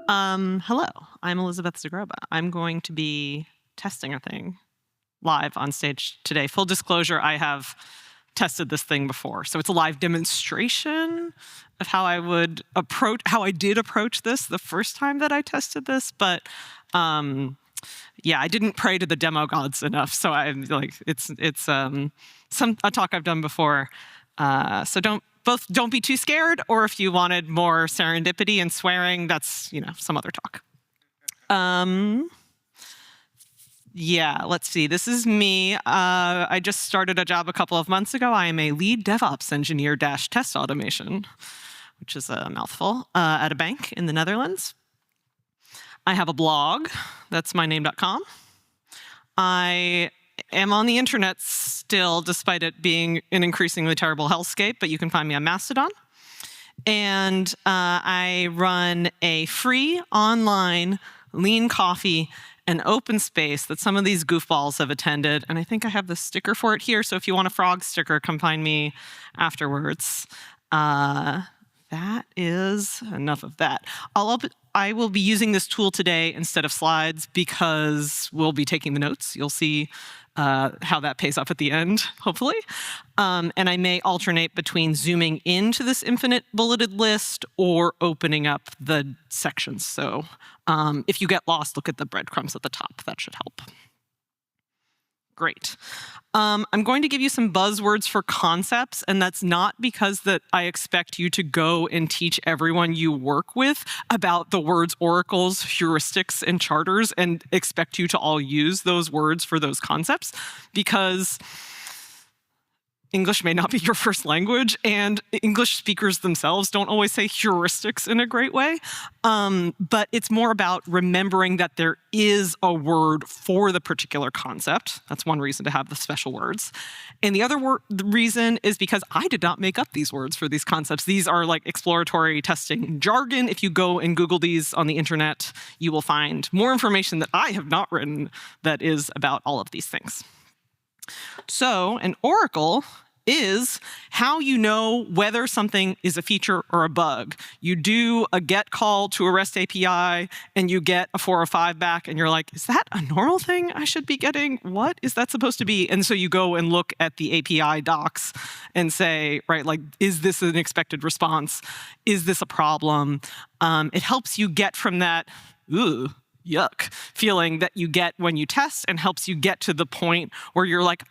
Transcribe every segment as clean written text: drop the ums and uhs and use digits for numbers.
Hello, I'm Elizabeth Zagroba. I'm going to be testing a thing live on stage today. Full disclosure, I have tested this thing before. So it's a live demonstration of how I did approach this the first time that I tested this. But yeah, I didn't pray to the demo gods enough. So I'm like, it's a talk I've done before. So don't be too scared, or if you wanted more serendipity and swearing, that's, some other talk. Yeah, let's see. This is me. I just started a job a couple of months ago. I am a lead DevOps engineer -- test automation, which is a mouthful, at a bank in the Netherlands. I have a blog. That's myname.com. I am on the internet still, despite it being an increasingly terrible hellscape, but you can find me on Mastodon. And I run a free online lean coffee and open space that some of these goofballs have attended. And I think I have the sticker for it here. So if you want a frog sticker, come find me afterwards. That is enough of that. I will be using this tool today instead of slides because we'll be taking the notes. You'll see how that pays off at the end, hopefully. And I may alternate between zooming into this infinite bulleted list or opening up the sections. So if you get lost, look at the breadcrumbs at the top. That should help. Great. I'm going to give you some buzzwords for concepts, and that's not because that I expect you to go and teach everyone you work with about the words oracles, heuristics, and charters, and expect you to all use those words for those concepts, because English may not be your first language, and English speakers themselves don't always say heuristics in a great way. But it's more about remembering that there is a word for the particular concept. That's one reason to have the special words. And the other reason is because I did not make up these words for these concepts. These are like exploratory testing jargon. If you go and Google these on the internet, you will find more information that I have not written that is about all of these things. So an oracle is how you know whether something is a feature or a bug. You do a get call to a REST API, and you get a 405 back, and you're like, is that a normal thing I should be getting? What is that supposed to be? And so you go and look at the API docs and say, right, like, is this an expected response? Is this a problem? It helps you get from that, yuck feeling that you get when you test, and helps you get to the point where you're like,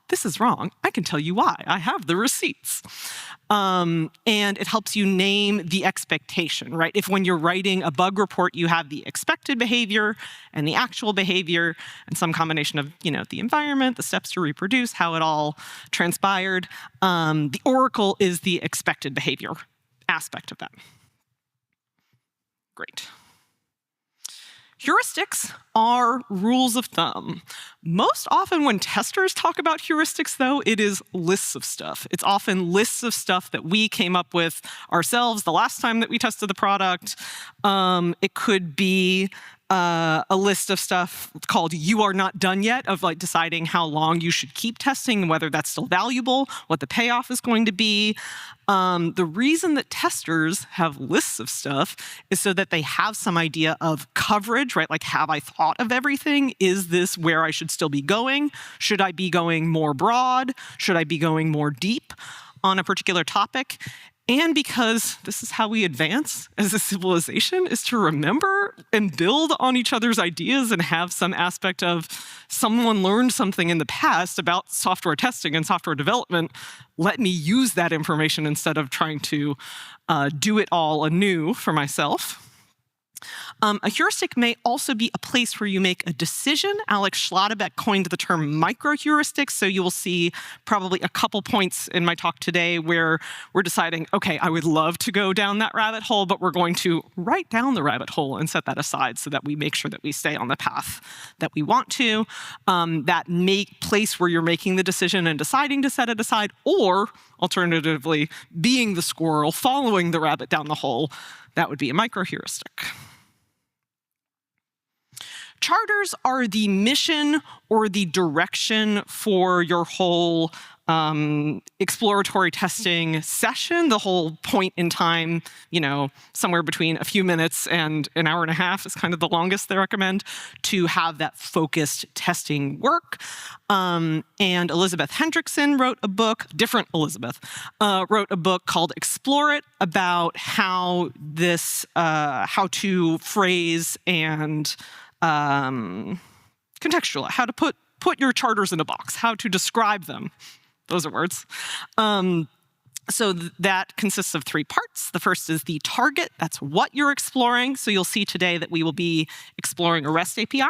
this is wrong. I can tell you why. I have the receipts. And it helps you name the expectation, right? If when you're writing a bug report, you have the expected behavior and the actual behavior and some combination of, the environment, the steps to reproduce, how it all transpired, the oracle is the expected behavior aspect of that. Great. Heuristics are rules of thumb. Most often when testers talk about heuristics, though, it is lists of stuff. It's often lists of stuff that we came up with ourselves the last time that we tested the product. It could be a list of stuff called "you are not done yet," of like deciding how long you should keep testing, whether that's still valuable, what the payoff is going to be. The reason that testers have lists of stuff is so that they have some idea of coverage, right? Like, have I thought of everything? Is this where I should still be going? Should I be going more broad? Should I be going more deep on a particular topic? And because this is how we advance as a civilization, is to remember and build on each other's ideas and have some aspect of someone learned something in the past about software testing and software development. Let me use that information instead of trying to do it all anew for myself. A heuristic may also be a place where you make a decision. Alex Schlotterbeck coined the term micro-heuristics, so you will see probably a couple points in my talk today where we're deciding, okay, I would love to go down that rabbit hole, but we're going to write down the rabbit hole and set that aside so that we make sure that we stay on the path that we want to. That place where you're making the decision and deciding to set it aside, or alternatively, being the squirrel, following the rabbit down the hole, that would be a micro-heuristic. Charters are the mission or the direction for your whole exploratory testing session, the whole point in time, somewhere between a few minutes and an hour and a half is kind of the longest they recommend to have that focused testing work. And Elizabeth Hendrickson wrote a book, different Elizabeth, wrote a book called Explore It about how to phrase and contextualize, how to put your charters in a box, how to describe them. Those are words. So that consists of 3 parts. The first is the target. That's what you're exploring. So you'll see today that we will be exploring a REST API.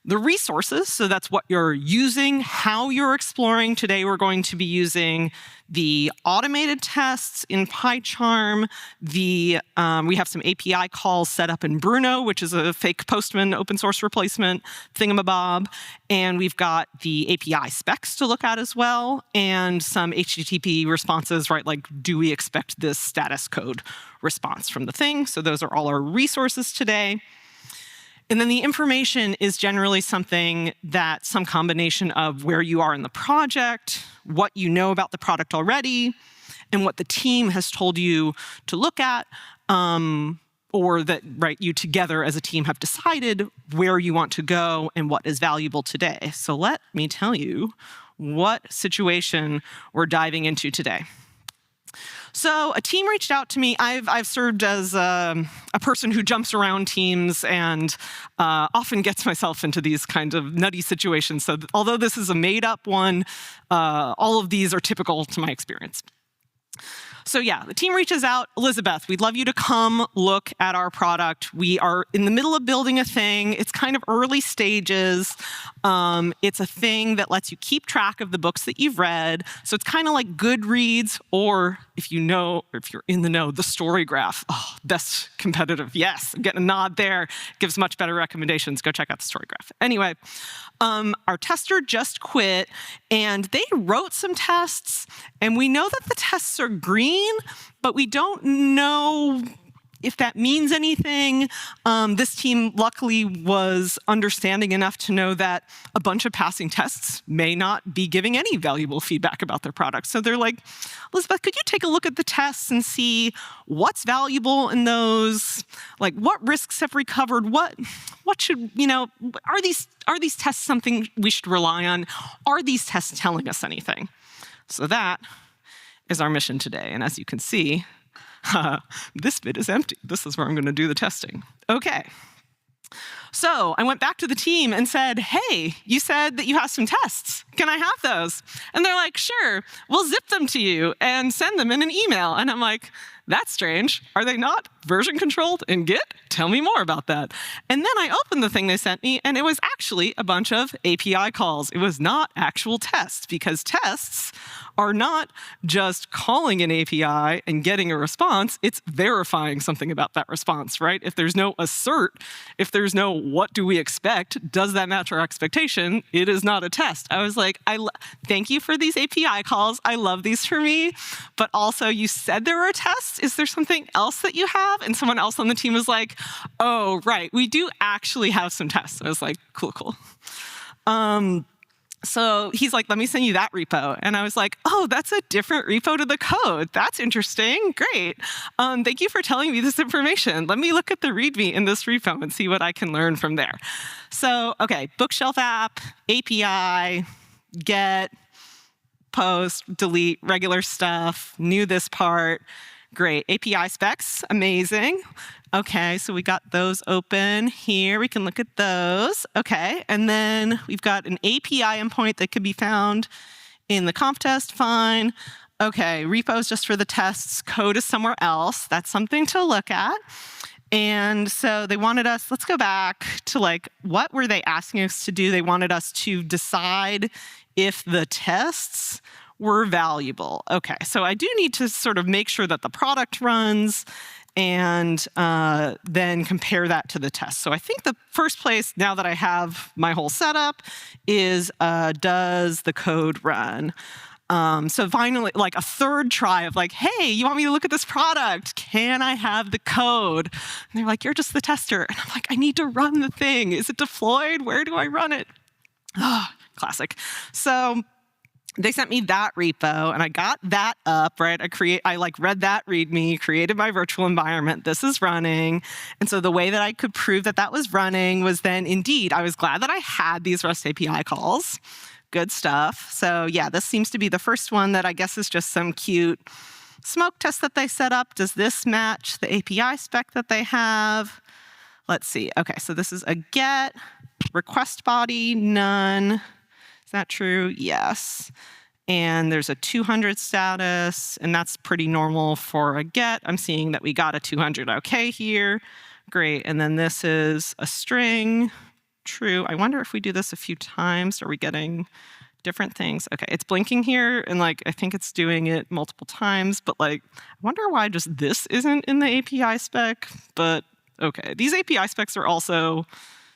The resources, so that's what you're using, how you're exploring. Today we're going to be using the automated tests in PyCharm. We have some API calls set up in Bruno, which is a fake Postman open source replacement thingamabob. And we've got the API specs to look at as well, and some HTTP responses, right? Like, do we expect this status code response from the thing? So those are all our resources today. And then the information is generally something that some combination of where you are in the project, what you know about the product already, and what the team has told you to look at, or that you together as a team have decided where you want to go and what is valuable today. So let me tell you what situation we're diving into today. So a team reached out to me. I've served as a person who jumps around teams and often gets myself into these kinds of nutty situations. So although this is a made-up one, all of these are typical to my experience. So yeah, the team reaches out. Elizabeth, we'd love you to come look at our product. We are in the middle of building a thing. It's kind of early stages. It's a thing that lets you keep track of the books that you've read. So it's kind of like Goodreads, or if you're in the know, the Story Graph. Oh, best competitive. Yes, I'm getting a nod there. Gives much better recommendations. Go check out the Story Graph. Anyway, our tester just quit, and they wrote some tests, and we know that the tests are green, but we don't know if that means anything. This team luckily was understanding enough to know that a bunch of passing tests may not be giving any valuable feedback about their product. So they're like, Elizabeth, could you take a look at the tests and see what's valuable in those? Like, what risks have recovered? What should, are these tests something we should rely on? Are these tests telling us anything? So that is our mission today. And as you can see, this bit is empty. This is where I'm going to do the testing. Okay. So I went back to the team and said, hey, you said that you have some tests. Can I have those? And they're like, sure, we'll zip them to you and send them in an email. And I'm like, that's strange. Are they not version controlled in Git? Tell me more about that. And then I opened the thing they sent me, and it was actually a bunch of API calls. It was not actual tests, because tests are not just calling an API and getting a response. It's verifying something about that response, right? If there's no assert, if there's no what do we expect, does that match our expectation, it is not a test. I was like, thank you for these API calls. I love these for me. But also, you said there were tests. Is there something else that you have? And someone else on the team was like, oh, right, we do actually have some tests. I was like, cool. So he's like, let me send you that repo. And I was like, oh, that's a different repo to the code. That's interesting. Great. Thank you for telling me this information. Let me look at the README in this repo and see what I can learn from there. So, okay, bookshelf app, API, get, post, delete, regular stuff, knew this part. Great. API specs, amazing. Okay, so we got those open here. We can look at those. Okay, and then we've got an API endpoint that could be found in the conf test. Fine. Okay, repos just for the tests. Code is somewhere else. That's something to look at. And so they wanted us, let's go back to what were they asking us to do? They wanted us to decide if the tests were valuable. Okay, so I do need to sort of make sure that the product runs and then compare that to the test. So I think the first place, now that I have my whole setup, is does the code run? So finally, a third try of hey, you want me to look at this product? Can I have the code? And they're like, you're just the tester. And I'm like, I need to run the thing. Is it deployed? Where do I run it? Oh, classic. So they sent me that repo, and I got that up, right? I read that README, created my virtual environment. This is running. And so the way that I could prove that that was running was then, indeed, I was glad that I had these REST API calls. Good stuff. So yeah, this seems to be the first one that I guess is just some cute smoke test that they set up. Does this match the API spec that they have? Let's see. Okay, so this is a get, request body, none. Is that true? Yes. And there's a 200 status, and that's pretty normal for a get. I'm seeing that we got a 200 okay here. Great. And then this is a string. True. I wonder if we do this a few times, are we getting different things? Okay, it's blinking here, and I think it's doing it multiple times, but I wonder why just this isn't in the API spec, but okay. These API specs are also,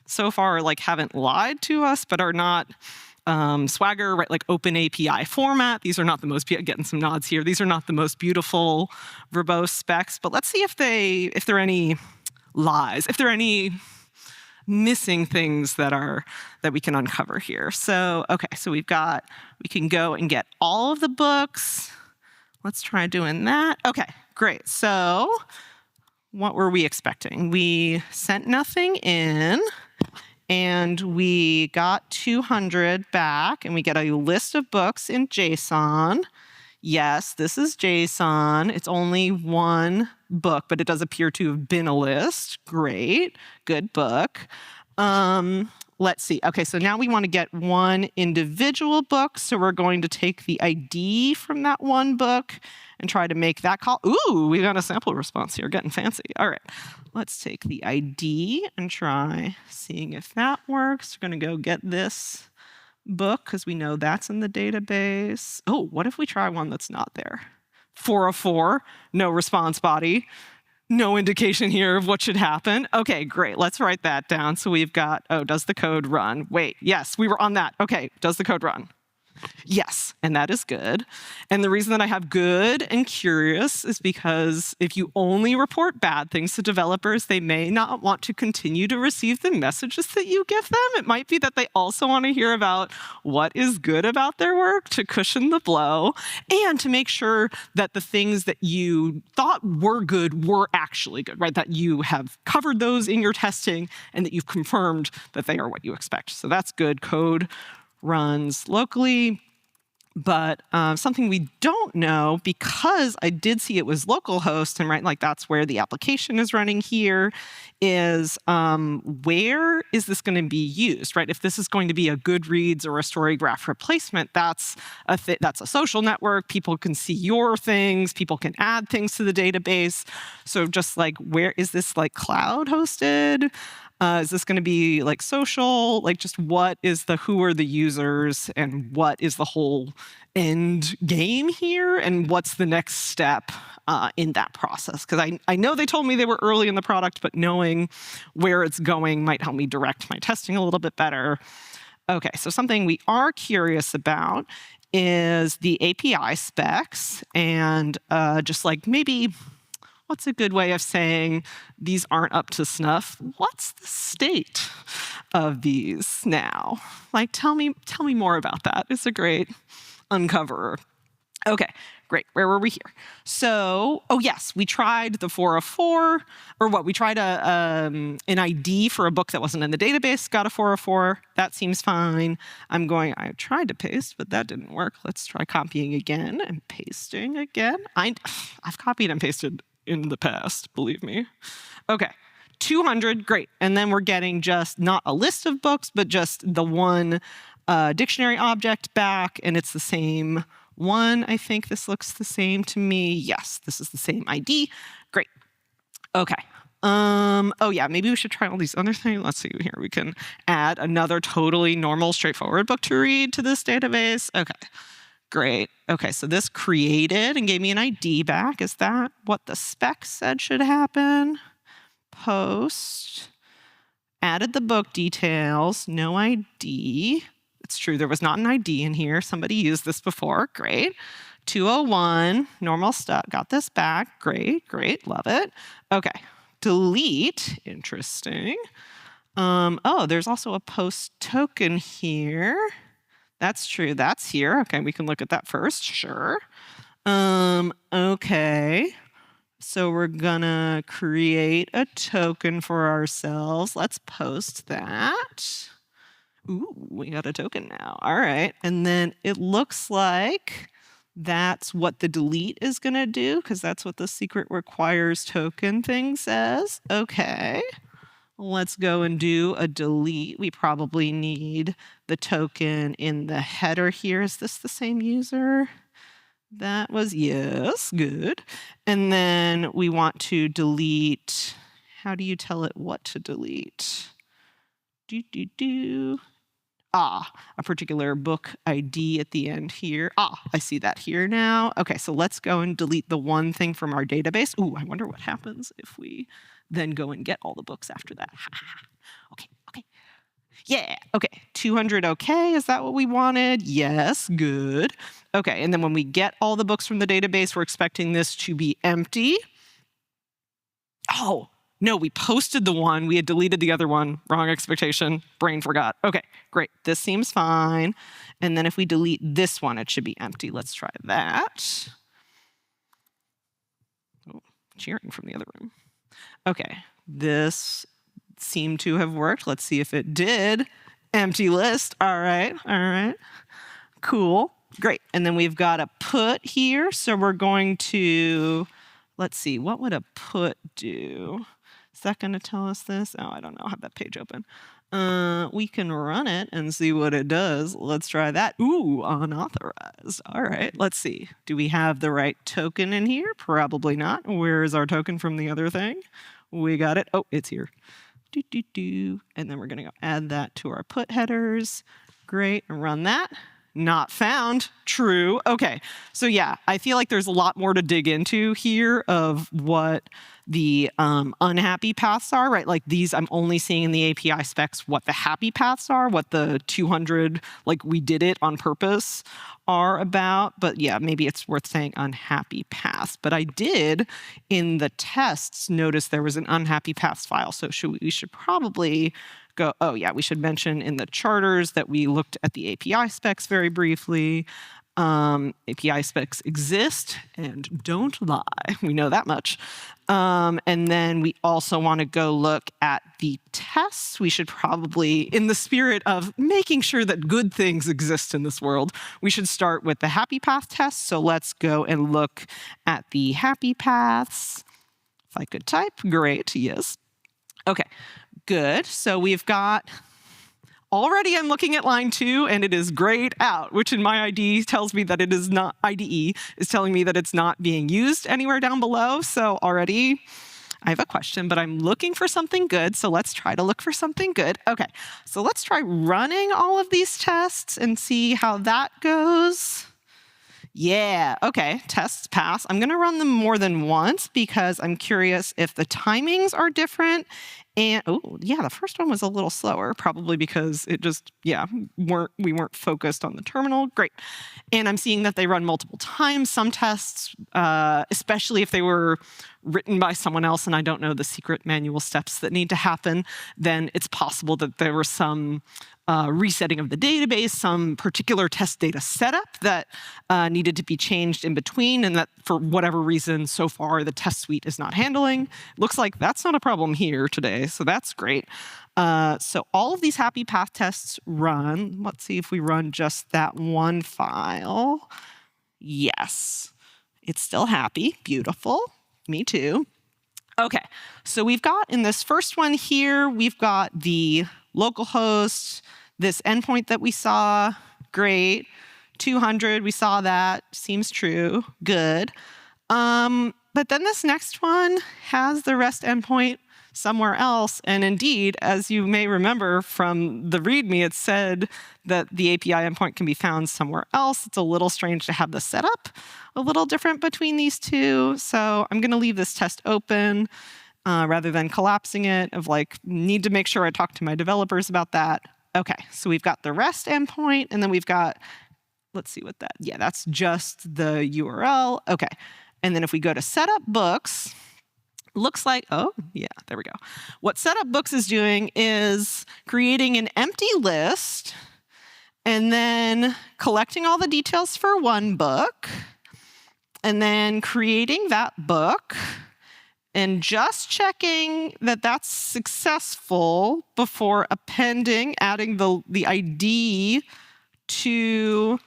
so far, haven't lied to us, but are not Swagger, right? Open API format. These are not the most, getting some nods here. These are not the most beautiful, verbose specs, but let's see if there are any lies, if there are any missing things that we can uncover here. So, okay, so we can go and get all of the books. Let's try doing that. Okay, great. So what were we expecting? We sent nothing in, and we got 200 back, and we get a list of books in JSON. Yes, this is JSON. It's only one book, but it does appear to have been a list. Great, good book. Let's see. Okay, so now we want to get one individual book. So we're going to take the ID from that one book and try to make that call. Ooh, we got a sample response here, getting fancy. All right, let's take the ID and try seeing if that works. We're going to go get this book because we know that's in the database. Oh, what if we try one that's not there? 404, no response body. No indication here of what should happen. Okay, great. Let's write that down. So we've got, does the code run? Wait, yes, we were on that. Okay, does the code run? Yes, and that is good. And the reason that I have good and curious is because if you only report bad things to developers, they may not want to continue to receive the messages that you give them. It might be that they also want to hear about what is good about their work to cushion the blow and to make sure that the things that you thought were good were actually good, right? That you have covered those in your testing and that you've confirmed that they are what you expect. So that's good. Code runs locally, but something we don't know, because I did see it was localhost, and right, that's where the application is running here, is where is this going to be used, right? If this is going to be a Goodreads or a StoryGraph replacement, that's a social network. People can see your things. People can add things to the database. So just where is this cloud hosted? Is this going to be social? Just who are the users, and what is the whole end game here, and what's the next step in that process? Because I know they told me they were early in the product, but knowing where it's going might help me direct my testing a little bit better. Okay, so something we are curious about is the API specs, and just maybe, what's a good way of saying these aren't up to snuff? What's the state of these now? Tell me more about that. It's a great uncoverer. Okay, great. Where were we here? So, yes, we tried the 404, we tried an ID for a book that wasn't in the database, got a 404. That seems fine. I tried to paste, but that didn't work. Let's try copying again and pasting again. I've copied and pasted in the past, believe me. Okay, 200, great. And then we're getting just not a list of books, but just the one dictionary object back, and it's the same one. I think this looks the same to me. Yes, this is the same ID. Great. Okay. Yeah, maybe we should try all these other things. Let's see here. We can add another totally normal, straightforward book to read to this database. Okay. Great. Okay, so this created and gave me an ID back. Is that what the spec said should happen? Post. Added the book details. No ID. It's true, there was not an ID in here. Somebody used this before. Great. 201, normal stuff. Got this back. Great, love it. Okay, delete. Interesting. There's also a post token here. That's true. That's here. Okay, we can look at that first. Sure. Okay. So we're gonna create a token for ourselves. Let's post that. Ooh, we got a token now. All right. And then it looks like that's what the delete is gonna do, because that's what the secret requires token thing says. Okay. Let's go and do a delete. We probably need the token in the header here. Is this the same user? That was yes, good. And then we want to delete. How do you tell it what to delete? A particular book ID at the end here. I see that here now. Okay, so let's go and delete the one thing from our database. Ooh, I wonder what happens if we then go and get all the books after that. Okay. Yeah, okay. 200, okay. Is that what we wanted? Yes, good. Okay, and then when we get all the books from the database, we're expecting this to be empty. Oh, no, we posted the one. We had deleted the other one. Wrong expectation. Brain forgot. Okay, great. This seems fine. And then if we delete this one, it should be empty. Let's try that. Oh, cheering from the other room. Okay, this seemed to have worked. Let's see if it did. Empty list. All right. Cool. Great. And then we've got a put here. So we're going to, let's see, what would a put do? Is that going to tell us this? Oh, I don't know. I have that page open. We can run it and see what it does. Let's try that. Ooh, unauthorized. All right, let's see. Do we have the right token in here? Probably not. Where is our token from the other thing? We got it. Oh, it's here. And then we're going to go add that to our put headers. Great, and run that. Not found. True. Okay, so yeah, I feel like there's a lot more to dig into here of what the unhappy paths are, right? Like these, I'm only seeing in the API specs what the happy paths are, what the 200, like we did it on purpose, are about. But yeah, maybe it's worth saying unhappy paths. But I did, in the tests, notice there was an unhappy paths file. So we should probably go, oh yeah, we should mention in the charters that we looked at the API specs very briefly. API specs exist and don't lie. We know that much. And then we also want to go look at the tests. We should probably, in the spirit of making sure that good things exist in this world, we should start with the happy path test. So let's go and look at the happy paths. If I could type, great, yes. Okay, good. So we've got, already I'm looking at line 2 and it is grayed out, which in my IDE tells me that it is not, IDE is telling me that it's not being used anywhere down below. So already I have a question, but I'm looking for something good. So let's try to look for something good. Okay, so let's try running all of these tests and see how that goes. Yeah, okay, tests pass. I'm gonna run them more than once because I'm curious if the timings are different. And oh, yeah, the first one was a little slower, probably because it just, yeah, we weren't focused on the terminal. Great. And I'm seeing that they run multiple times. Some tests, especially if they were written by someone else and I don't know the secret manual steps that need to happen, then it's possible that there was some resetting of the database, some particular test data setup that needed to be changed in between, and that for whatever reason, so far, the test suite is not handling. Looks like that's not a problem here today, so that's great. So all of these happy path tests run. Let's see if we run just that one file. Yes, it's still happy. Beautiful. Me too. Okay, so we've got in this first one here, we've got the localhost, this endpoint that we saw, great. 200, we saw that, seems true, good. But then this next one has the REST endpoint somewhere else. And indeed, as you may remember from the README, it said that the API endpoint can be found somewhere else. It's a little strange to have the setup a little different between these two. So I'm going to leave this test open rather than collapsing it, of like, need to make sure I talk to my developers about that. Okay, so we've got the REST endpoint, and then we've got, let's see what that, yeah, that's just the URL. Okay, and then if we go to setup books, looks like, oh, yeah, there we go. What setup books is doing is creating an empty list and then collecting all the details for one book, and then creating that book, and just checking that that's successful before appending, adding the ID to,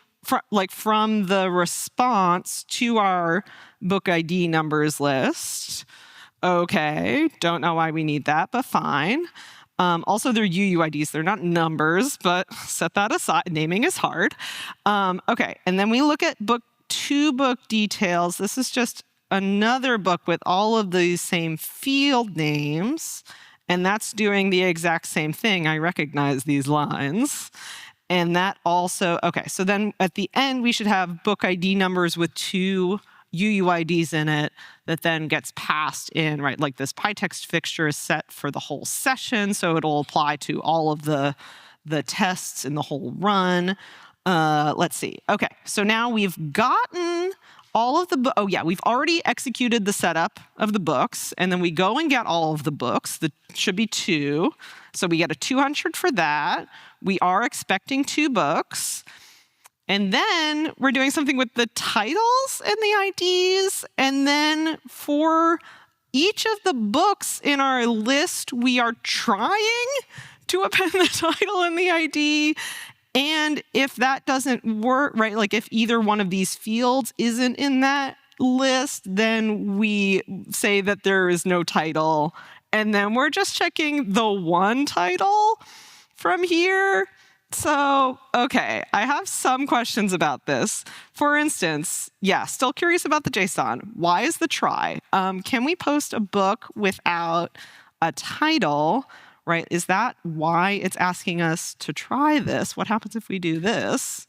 from the response to our book ID numbers list. Okay, don't know why we need that, but fine. Also, they're UUIDs. They're not numbers, but set that aside. Naming is hard. Okay, and then we look at book details. This is just another book with all of these same field names, and that's doing the exact same thing. I recognize these lines. And that also, okay, so then at the end, we should have book ID numbers with 2 UUIDs in it that then gets passed in, right? Like this PyText fixture is set for the whole session, so it'll apply to all of the tests in the whole run. Let's see. Okay, so now we've gotten all of the, we've already executed the setup of the books, and then we go and get all of the books. That should be 2. So we get a 200 for that. We are expecting 2 books. And then we're doing something with the titles and the IDs. And then for each of the books in our list, we are trying to append the title and the ID. And if that doesn't work, right, like if either one of these fields isn't in that list, then we say that there is no title. And then we're just checking the one title from here. So, okay, I have some questions about this. For instance, still curious about the JSON. Why is the try? Can we post a book without a title? Right? Is that why it's asking us to try this? What happens if we do this?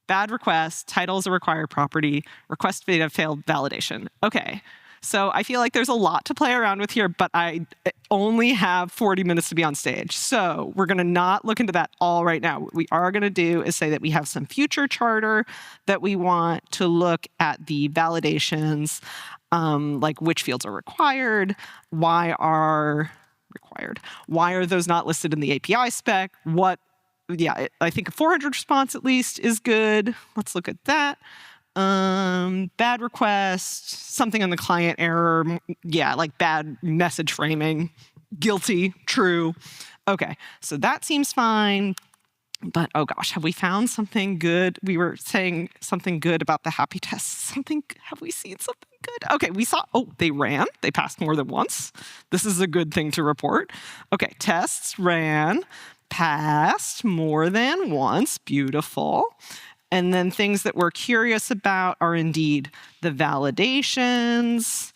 Bad request, title is a required property, request data failed validation. Okay, so I feel like there's a lot to play around with here, but I only have 40 minutes to be on stage. So we're gonna not look into that all right now. What we are gonna do is say that we have some future charter that we want to look at the validations, like which fields are required, why are those not listed in the API spec? I think a 400 response at least is good. Let's look at that. Bad request, something on the client error. Like bad message framing. Guilty, true. Okay, so that seems fine. But oh gosh, have we found something good? We were saying something good about the happy tests. Have we seen something good? Okay, we saw, they ran. They passed more than once. This is a good thing to report. Okay, tests ran, passed more than once. Beautiful. And then things that we're curious about are indeed the validations,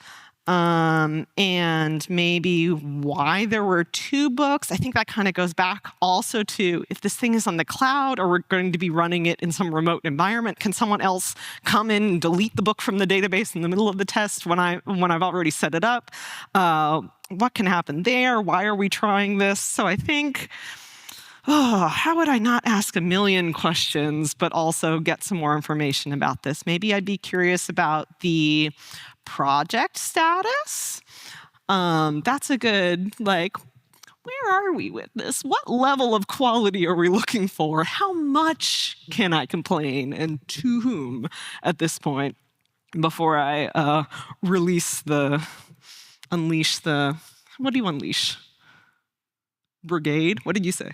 and maybe why there were 2 books. I think that kind of goes back also to if this thing is on the cloud or we're going to be running it in some remote environment, can someone else come in and delete the book from the database in the middle of the test when I've already set it up? What can happen there? Why are we trying this? So I think, how would I not ask a million questions, but also get some more information about this? Maybe I'd be curious about the project status. That's a good, where are we with this? What level of quality are we looking for? How much can I complain, and to whom at this point before I unleash the, what do you unleash? Brigade? What did you say?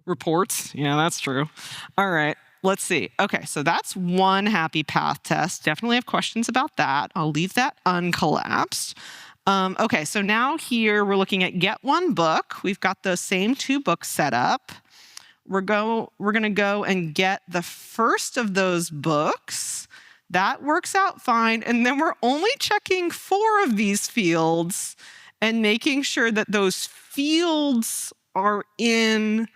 Reports? Yeah, that's true. All right. Let's see. Okay, so that's one happy path test. Definitely have questions about that. I'll leave that uncollapsed. Okay, so now here we're looking at get one book. We've got those same 2 books set up. We're going to go and get the first of those books. That works out fine. And then we're only checking 4 of these fields and making sure that those fields are in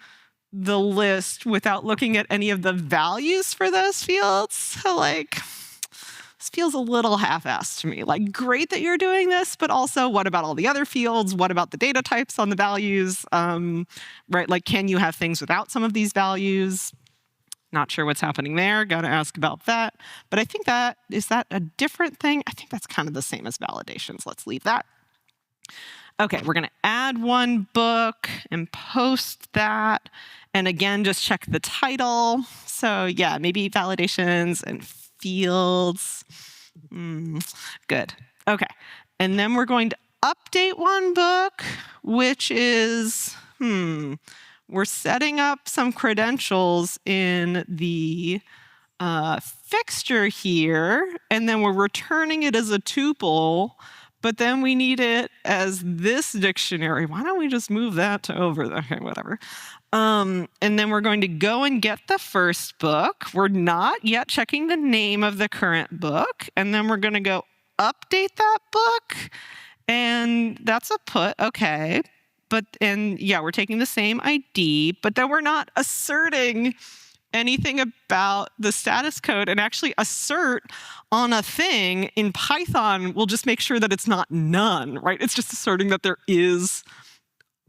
the list without looking at any of the values for those fields. So this feels a little half-assed to me. Great that you're doing this, but also what about all the other fields? What about the data types on the values? Right, can you have things without some of these values? Not sure what's happening there. Got to ask about that. But I think is that a different thing? I think that's kind of the same as validations. Let's leave that. Okay, we're going to add one book and post that. And again, just check the title. So yeah, maybe validations and fields. Good. Okay. And then we're going to update one book, which is, we're setting up some credentials in the fixture here, and then we're returning it as a tuple, but then we need it as this dictionary. Why don't we just move that to over there? Okay, whatever. And then we're going to go and get the first book. We're not yet checking the name of the current book. And then we're going to go update that book. And that's a put, okay. And yeah, we're taking the same ID, but then we're not asserting anything about the status code. And actually assert on a thing in Python will just make sure that it's not none, right? It's just asserting that there is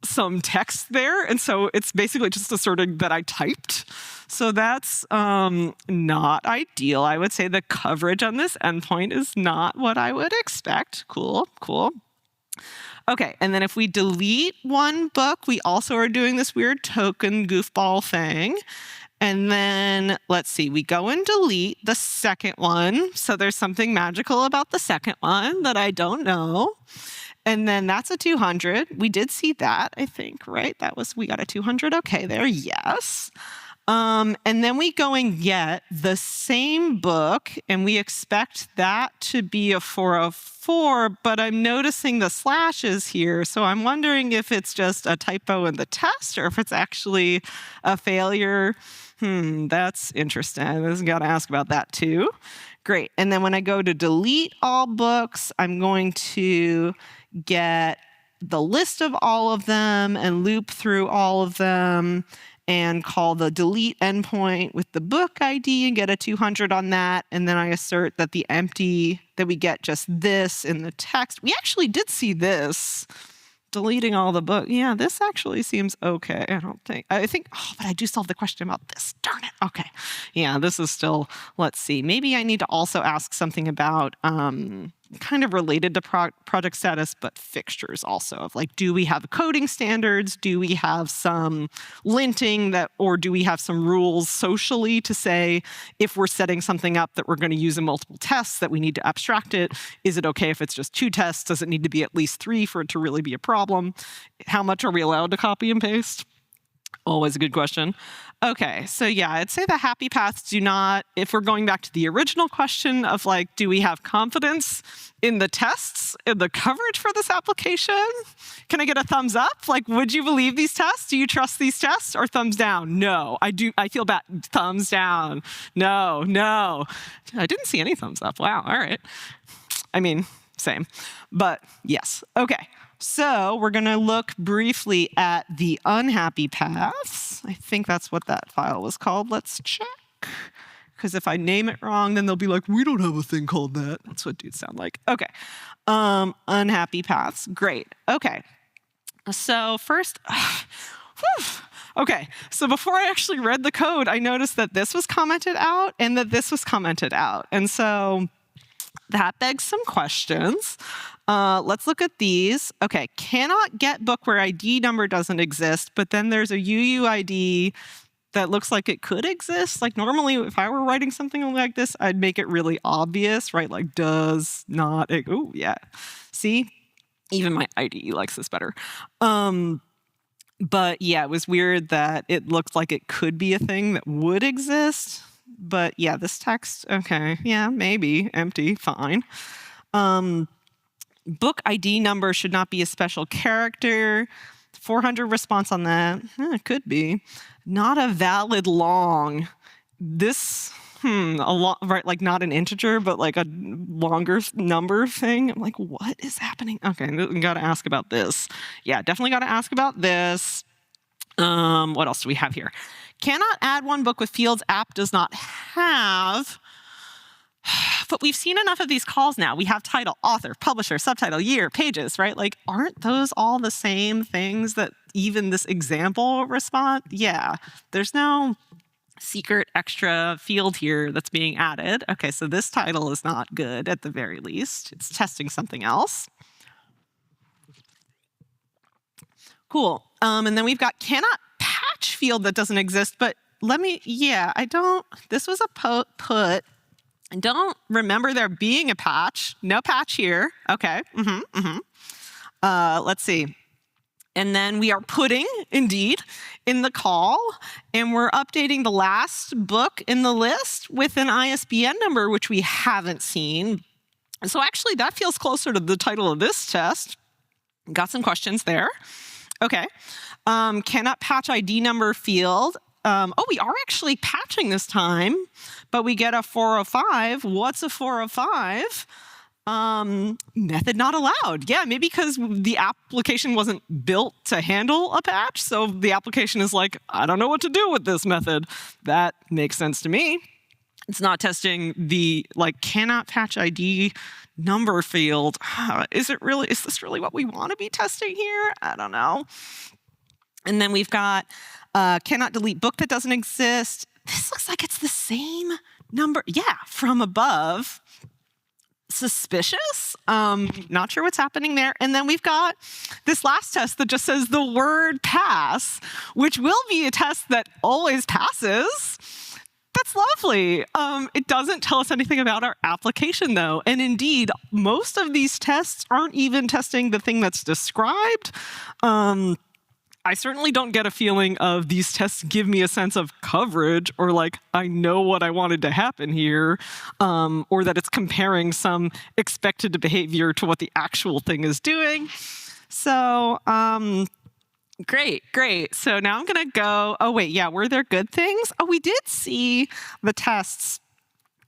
some text there. And so it's basically just asserting that I typed. So that's not ideal. I would say the coverage on this endpoint is not what I would expect. Cool. Okay, and then if we delete one book, we also are doing this weird token goofball thing. And then, let's see, we go and delete the second one. So there's something magical about the second one that I don't know. And then that's a 200. We did see that, I think, right? We got a 200. Okay, there, yes. And then we go and get the same book, and we expect that to be a 404, but I'm noticing the slashes here, so I'm wondering if it's just a typo in the test or if it's actually a failure. That's interesting. I've got to ask about that too. Great. And then when I go to delete all books, I'm going to get the list of all of them and loop through all of them and call the delete endpoint with the book ID and get a 200 on that. And then I assert that the empty, that we get just this in the text. We actually did see this. Deleting all the book. Yeah, this actually seems okay. I think, but I do still have the question about this. Darn it. Okay. Yeah, this is still, let's see. Maybe I need to also ask something about kind of related to project status, but fixtures also of like, do we have coding standards? Do we have some linting or do we have some rules socially to say if we're setting something up that we're going to use in multiple tests that we need to abstract it? Is it okay if it's just 2 tests? Does it need to be at least 3 for it to really be a problem? How much are we allowed to copy and paste? Always a good question. Okay, so yeah, I'd say the happy paths do not, if we're going back to the original question of like, do we have confidence in the tests, in the coverage for this application? Can I get a thumbs up? Like, would you believe these tests? Do you trust these tests? Or thumbs down? No, I do. I feel bad. Thumbs down. No. I didn't see any thumbs up. Wow, all right. I mean, same, but yes. Okay. So we're going to look briefly at the unhappy paths. I think that's what that file was called. Let's check. Because if I name it wrong, then they'll be like, we don't have a thing called that. That's what dudes sound like. Okay. Unhappy paths. Great. Okay. So first, okay. So before I actually read the code, I noticed that this was commented out and that this was commented out. And so that begs some questions. Let's look at these. Okay, cannot get book where ID number doesn't exist, but then there's a UUID that looks like it could exist. Like normally, if I were writing something like this, I'd make it really obvious, right? Like does not, oh yeah. See, even my IDE likes this better. But yeah, it was weird that it looked like it could be a thing that would exist. But yeah, this text, okay, yeah, maybe, empty, fine. Book ID number should not be a special character. 400 response on that, it could be. Not a valid long. This, a lot, right, like not an integer, but like a longer number thing. I'm like, what is happening? Okay, we gotta ask about this. Yeah, definitely gotta ask about this. What else do we have here? Cannot add one book with fields app does not have. But we've seen enough of these calls now. We have title, author, publisher, subtitle, year, pages, right? Like, aren't those all the same things that even this example respond? Yeah, there's no secret extra field here that's being added. Okay, so this title is not good at the very least. It's testing something else. Cool. And then we've got cannot patch field that doesn't exist, but this was a put. I don't remember there being a patch. No patch here. Okay. Let's see. And then we are putting, indeed, in the call, and we're updating the last book in the list with an ISBN number, which we haven't seen. And so actually, that feels closer to the title of this test. Got some questions there. Okay. Cannot patch ID number field. We are actually patching this time, but we get a 405. What's a 405? Method not allowed. Yeah, maybe because the application wasn't built to handle a patch, so the application is like, I don't know what to do with this method. That makes sense to me. It's not testing the cannot patch ID number field. Is this really what we want to be testing here? I don't know. And then we've got cannot delete book that doesn't exist. This looks like it's the same number. Yeah, from above. Suspicious. Not sure what's happening there. And then we've got this last test that just says the word pass, which will be a test that always passes. That's lovely. It doesn't tell us anything about our application, though. And indeed, most of these tests aren't even testing the thing that's described. I certainly don't get a feeling of these tests give me a sense of coverage or I know what I wanted to happen here, or that it's comparing some expected behavior to what the actual thing is doing. So great. So now I'm going to go, were there good things? Oh, we did see the tests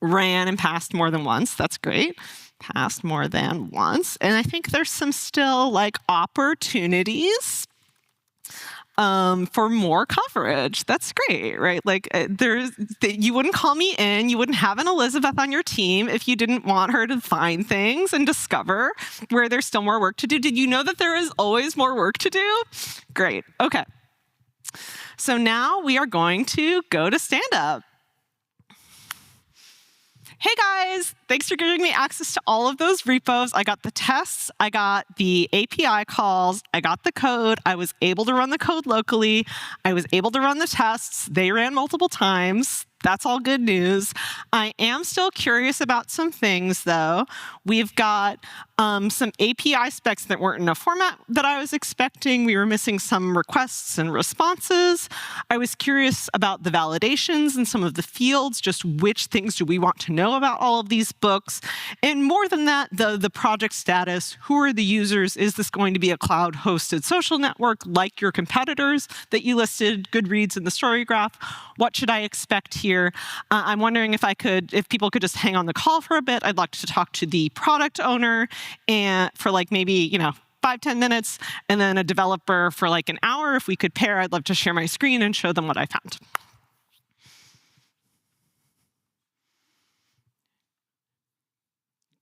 ran and passed more than once. That's great. Passed more than once. And I think there's some still opportunities for more coverage. That's great, right? You wouldn't call me in, you wouldn't have an Elizabeth on your team if you didn't want her to find things and discover where there's still more work to do. Did you know that there is always more work to do? Great, okay. So now we are going to go to stand up. Hey guys, thanks for giving me access to all of those repos. I got the tests, I got the API calls, I got the code, I was able to run the code locally, I was able to run the tests, they ran multiple times. That's all good news. I am still curious about some things, though. We've got some API specs that weren't in a format that I was expecting. We were missing some requests and responses. I was curious about the validations and some of the fields, just which things do we want to know about all of these books. And more than that, the project status. Who are the users? Is this going to be a cloud-hosted social network like your competitors that you listed, Goodreads and the Story Graph? What should I expect here? I'm wondering if people could just hang on the call for a bit. I'd like to talk to the product owner and for maybe 5-10 minutes, and then a developer for an hour. If we could pair, I'd love to share my screen and show them what I found.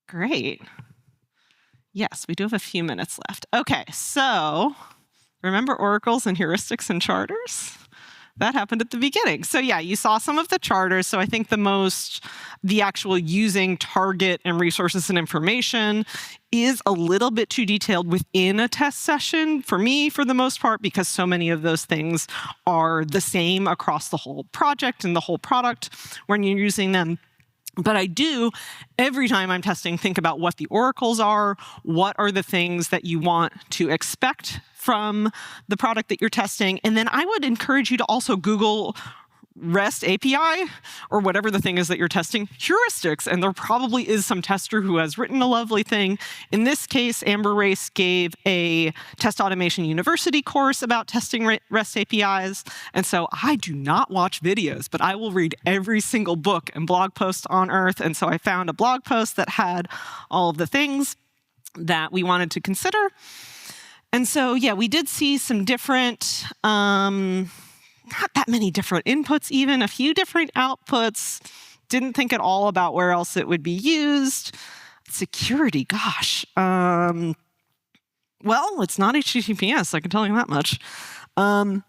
Great. Yes, we do have a few minutes left. Okay, so remember oracles and heuristics and charters? That happened at the beginning. So yeah, you saw some of the charters. So I think the actual using target and resources and information is a little bit too detailed within a test session for me, for the most part, because so many of those things are the same across the whole project and the whole product when you're using them. But I do, every time I'm testing, think about what the oracles are, what are the things that you want to expect from the product that you're testing. And then I would encourage you to also Google REST API, or whatever the thing is that you're testing, heuristics. And there probably is some tester who has written a lovely thing. In this case, Amber Race gave a Test Automation University course about testing REST APIs. And so I do not watch videos, but I will read every single book and blog post on Earth. And so I found a blog post that had all of the things that we wanted to consider. And so, yeah, we did see some different, not that many different inputs even, a few different outputs. Didn't think at all about where else it would be used. Security, gosh. Well, it's not HTTPS, I can tell you that much. Oh,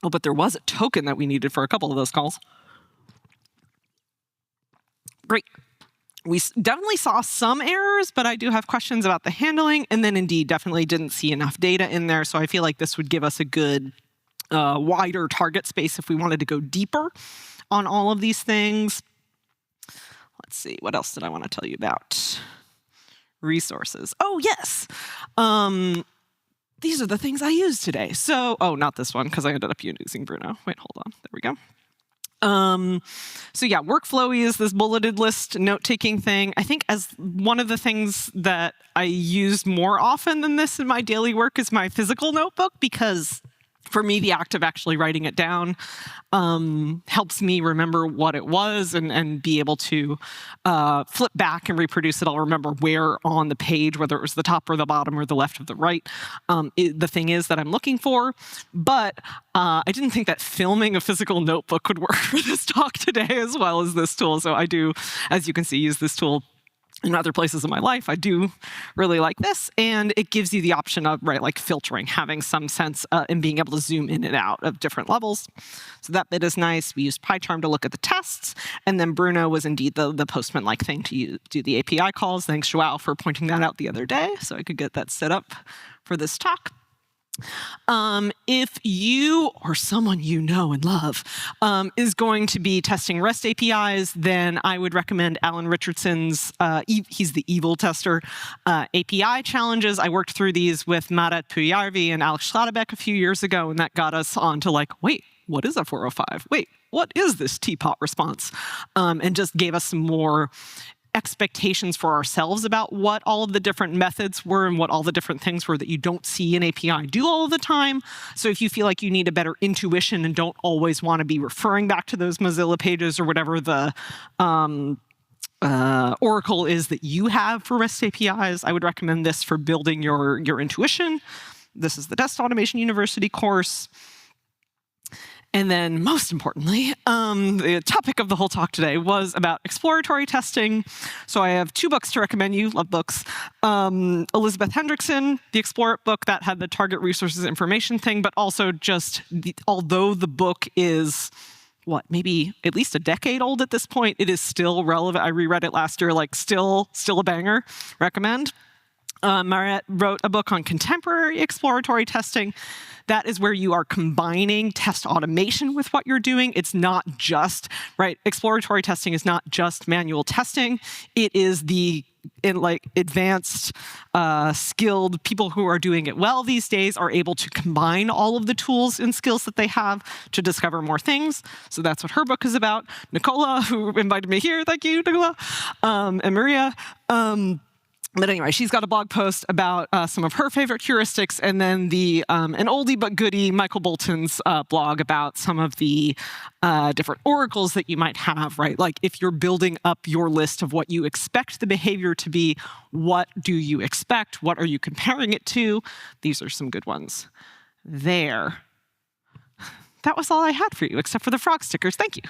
but there was a token that we needed for a couple of those calls. Great. We definitely saw some errors, but I do have questions about the handling. And then Indeed definitely didn't see enough data in there. So I feel like this would give us a good wider target space if we wanted to go deeper on all of these things. Let's see, what else did I want to tell you about? Resources. Oh, yes. These are the things I used today. So, oh, not this one, because I ended up using Bruno. Wait, hold on. There we go. So yeah, Workflowy is this bulleted list note-taking thing. I think as one of the things that I use more often than this in my daily work is my physical notebook, because for me, the act of actually writing it down helps me remember what it was and be able to flip back and reproduce it. I'll remember where on the page, whether it was the top or the bottom or the left or the right, the thing is that I'm looking for. But I didn't think that filming a physical notebook would work for this talk today as well as this tool. So I do, as you can see, use this tool in other places in my life. I do really like this, and it gives you the option of like filtering, having some sense and being able to zoom in and out of different levels. So that bit is nice. We used PyCharm to look at the tests, and then Bruno was indeed the Postman-like thing to do the API calls. Thanks, Joao, for pointing that out the other day, so I could get that set up for this talk. If you or someone you know and love is going to be testing REST APIs, then I would recommend Alan Richardson's, he's the evil tester, API challenges. I worked through these with Marat Pujärvi and Alex Schladebek a few years ago, and that got us on to like, wait, what is a 405? Wait, what is this teapot response? And just gave us some more expectations for ourselves about what all of the different methods were and what all the different things were that you don't see an API do all of the time. So if you feel like you need a better intuition and don't always want to be referring back to those Mozilla pages or whatever the oracle is that you have for REST APIs, I would recommend this for building your intuition. This is the Test Automation University course. And then, most importantly, the topic of the whole talk today was about exploratory testing. So I have 2 books to recommend you. Love books. Elizabeth Hendrickson, the Explore It book that had the target resources information thing, but also just, although the book is, what, maybe at least a decade old at this point, it is still relevant. I reread it last year, like still a banger. Recommend. Marat wrote a book on contemporary exploratory testing. That is where you are combining test automation with what you're doing. It's not just, right? Exploratory testing is not just manual testing. It is the advanced, skilled people who are doing it well these days are able to combine all of the tools and skills that they have to discover more things. So that's what her book is about. Nicola, who invited me here, thank you, Nicola, and Maria. But anyway, she's got a blog post about some of her favorite heuristics, and then an oldie but goodie Michael Bolton's blog about some of the different oracles that you might have, right? Like if you're building up your list of what you expect the behavior to be, what do you expect? What are you comparing it to? These are some good ones there. That was all I had for you, except for the frog stickers. Thank you.